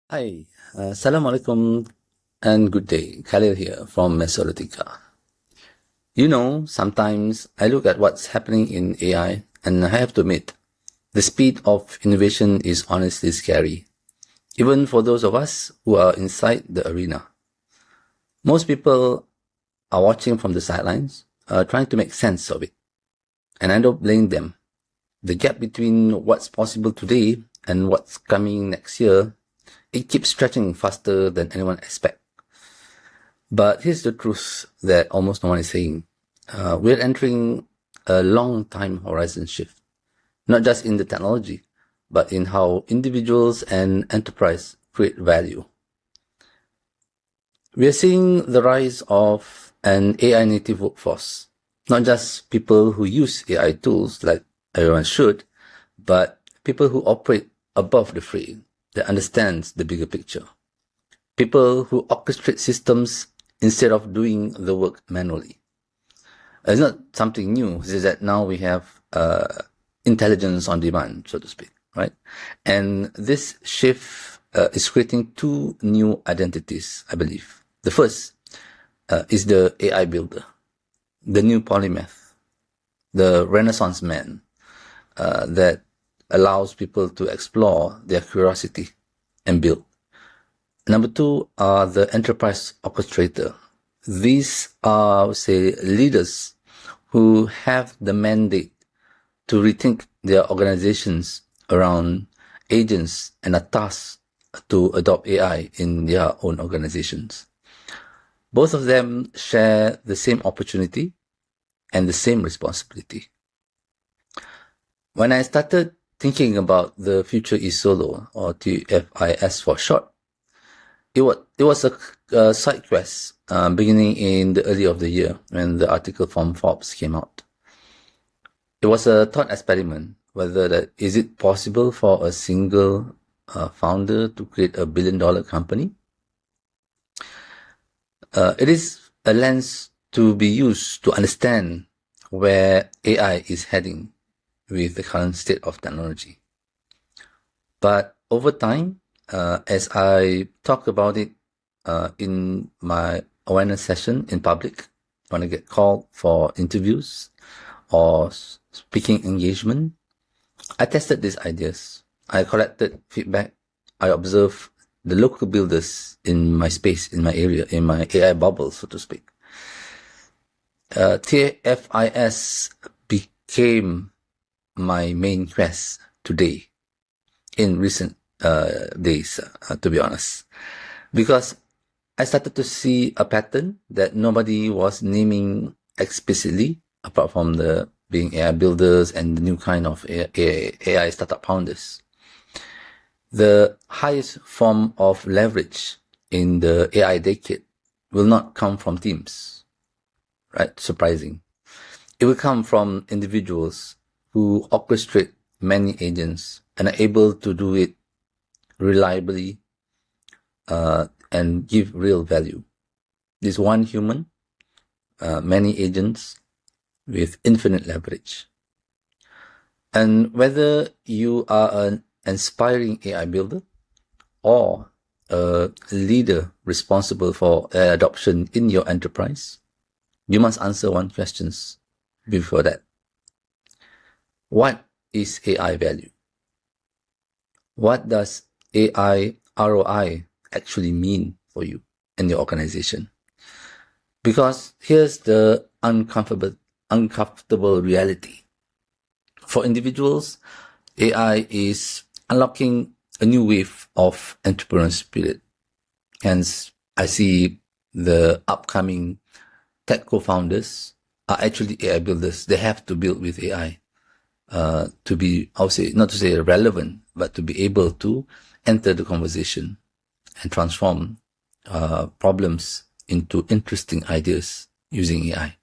Hi, Assalamualaikum and good day. Khalil here from Mesoretica. Sometimes I look at what's happening in AI and I have to admit, the speed of innovation is honestly scary, even for those of us who are inside the arena. Most people are watching from the sidelines, trying to make sense of it, and I don't blame them. The gap between what's possible today and what's coming next year, it keeps stretching faster than anyone expects. But here's the truth that almost no one is saying. We're entering a long time horizon shift, not just in the technology, but in how individuals and enterprise create value. We are seeing the rise of an AI native workforce, not just people who use AI tools like everyone should, but people who operate above the fray, that understands the bigger picture. People who orchestrate systems instead of doing the work manually. It's not something new. It's just that now we have intelligence on demand, so to speak, right? And this shift is creating two new identities, I believe. The first is the AI builder, the new polymath, the Renaissance man that allows people to explore their curiosity and build. Number two are the enterprise orchestrator. These are, I would say, leaders who have the mandate to rethink their organizations around agents and are tasked to adopt AI in their own organizations. Both of them share the same opportunity and the same responsibility. When I started thinking about the future is solo, or TFIS for short, it was a side quest beginning in the early of the year when the article from Forbes came out. It was a thought experiment whether that is it possible for a single founder to create a billion-dollar company. It is a lens to be used to understand where AI is heading with the current state of technology. But over time, as I talk about it in my awareness session in public, when I get called for interviews or speaking engagement, I tested these ideas. I collected feedback. I observed the local builders in my space, in my area, in my AI bubble, so to speak. TFIS became my main quest today in recent days, to be honest, because I started to see a pattern that nobody was naming explicitly, apart from the being AI builders and the new kind of AI startup founders. The highest form of leverage in the AI decade will not come from teams, right? Surprising. It will come from individuals who orchestrate many agents and are able to do it reliably and give real value. This one human, many agents with infinite leverage. And whether you are an inspiring AI builder or a leader responsible for AI adoption in your enterprise, you must answer one question before that. What is AI value? What does AI ROI actually mean for you and your organization? Because here's the uncomfortable reality. For individuals, AI is unlocking a new wave of entrepreneurial spirit. Hence, I see the upcoming tech co-founders are actually AI builders. They have to build with AI to be, I would say, not to say relevant, but to be able to enter the conversation and transform problems into interesting ideas using AI.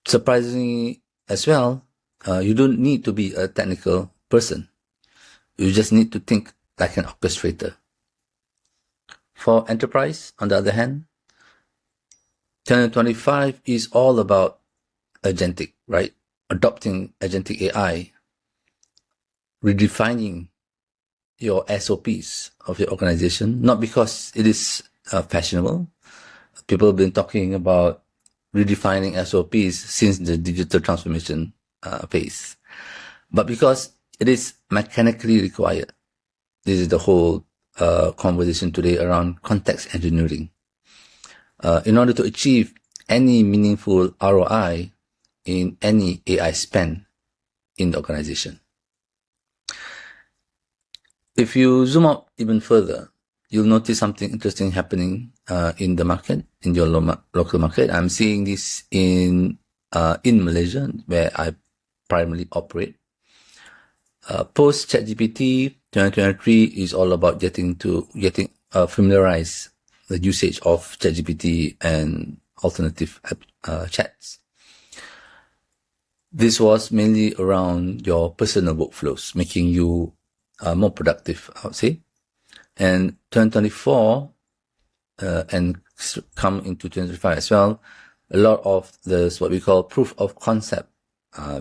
Surprisingly as well, you don't need to be a technical person. You just need to think like an orchestrator. For enterprise, on the other hand, 2025 is all about agentic, right? Adopting agentic AI, redefining your SOPs of your organization, not because it is fashionable. People have been talking about redefining SOPs since the digital transformation phase, but because it is mechanically required. This is the whole conversation today around context engineering. In order to achieve any meaningful ROI in any AI spend in the organization. If you zoom out even further, you'll notice something interesting happening in the market, in your local market. I'm seeing this in Malaysia, where I primarily operate. Post ChatGPT 2023 is all about getting familiarize the usage of ChatGPT and alternative chats. This was mainly around your personal workflows, making you more productive, I would say. And 2024 and come into 2025 as well, a lot of this what we call proof of concept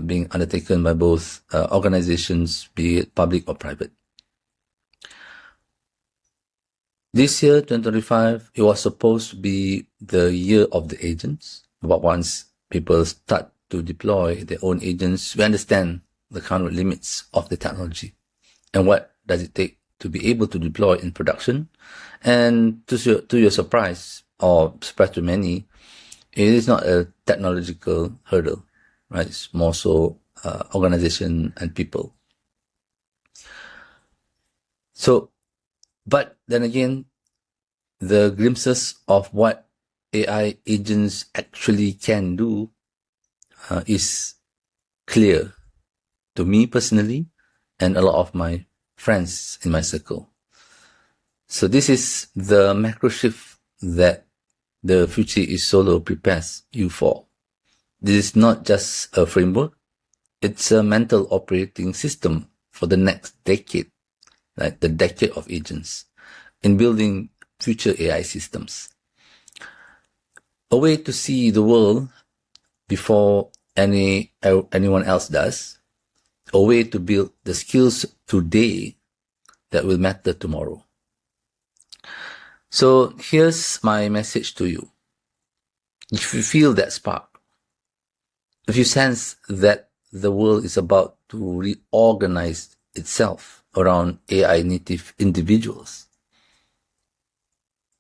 being undertaken by both organizations, be it public or private. This year, 2025, it was supposed to be the year of the agents. But once people start to deploy their own agents, we understand the current limits of the technology and what does it take to be able to deploy in production. And to your surprise, or surprise to many, it is not a technological hurdle, right? It's more so organization and people. So, but then again, the glimpses of what AI agents actually can do is clear to me personally and a lot of my friends in my circle. So this is the macro shift that the Future is Solo prepares you for. This is not just a framework, it's a mental operating system for the next decade, like the decade of agents, in building future AI systems. A way to see the world before anyone else does, a way to build the skills today that will matter tomorrow. So here's my message to you. If you feel that spark, if you sense that the world is about to reorganize itself around AI native individuals,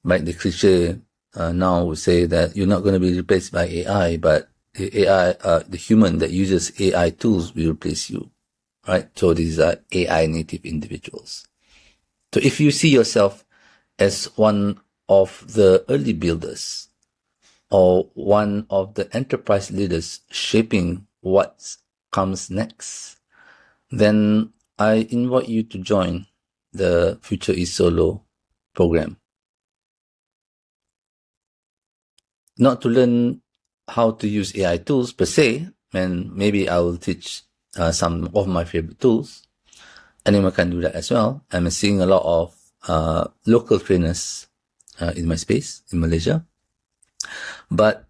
like the cliche now would say that you're not going to be replaced by AI, but the human that uses AI tools will replace you, right? So these are AI native individuals. So if you see yourself as one of the early builders or one of the enterprise leaders shaping what comes next, then I invite you to join the Future is Solo program. Not to learn how to use AI tools per se, and maybe I will teach some of my favorite tools. Anyone can do that as well. I'm seeing a lot of local trainers in my space in Malaysia. But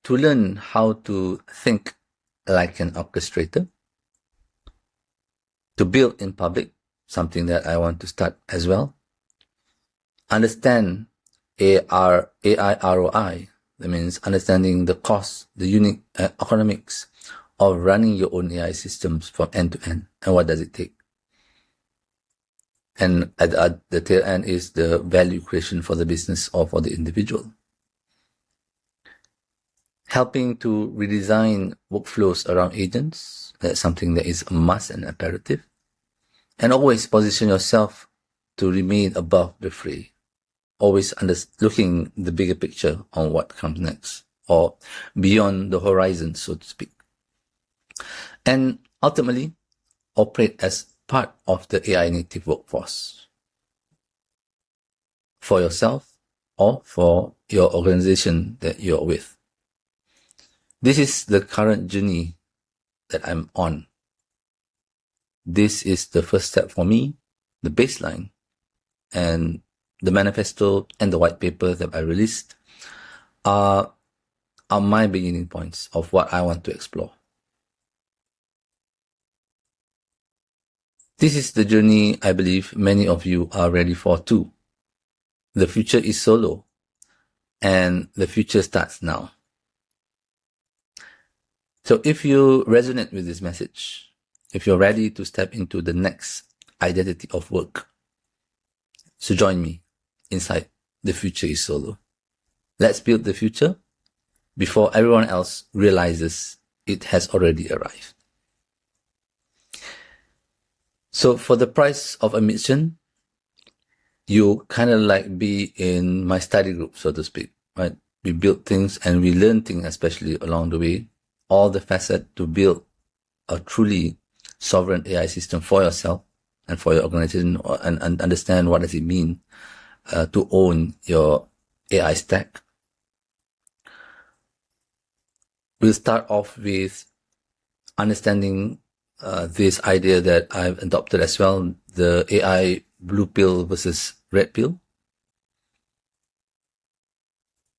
to learn how to think like an orchestrator, to build in public, something that I want to start as well. Understand AI ROI. That means understanding the cost, the unique economics of running your own AI systems from end to end, and what does it take. And at the tail end is the value creation for the business or for the individual. Helping to redesign workflows around agents, that's something that is a must and imperative. And always position yourself to remain above the fray. Always looking the bigger picture on what comes next, or beyond the horizon, so to speak. And ultimately, operate as part of the AI native workforce for yourself or for your organization that you're with. This is the current journey that I'm on. This is the first step for me, the baseline, and the manifesto and the white paper that I released are my beginning points of what I want to explore. This is the journey I believe many of you are ready for too. The future is solo, and the future starts now. So if you resonate with this message, if you're ready to step into the next identity of work, so join me inside The Future is Solo. Let's build the future before everyone else realizes it has already arrived. So for the price of admission, you kind of like be in my study group, so to speak, right? We build things and we learn things, especially along the way, all the facets to build a truly sovereign AI system for yourself and for your organization, and understand what does it mean to own your AI stack. We'll start off with understanding this idea that I've adopted as well, the AI blue pill versus red pill,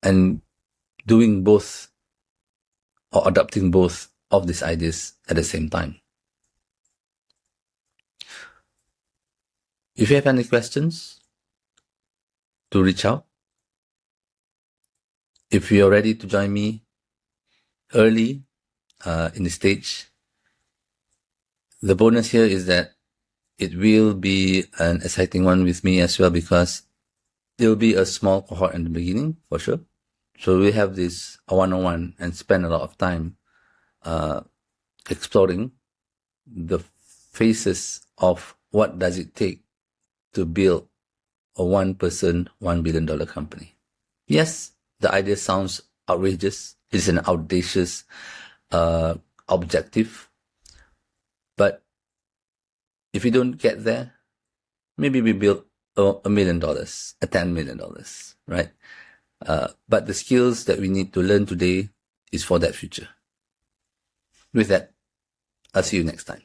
and doing both or adopting both of these ideas at the same time. If you have any questions, to reach out. If you're ready to join me early in the stage, the bonus here is that it will be an exciting one with me as well, because there will be a small cohort in the beginning for sure. So we have this one-on-one and spend a lot of time exploring the phases of what does it take to build a one-person, $1 billion company. Yes, the idea sounds outrageous. It's an audacious objective. But if we don't get there, maybe we build $1 million, $10 million, right? But the skills that we need to learn today is for that future. With that, I'll see you next time.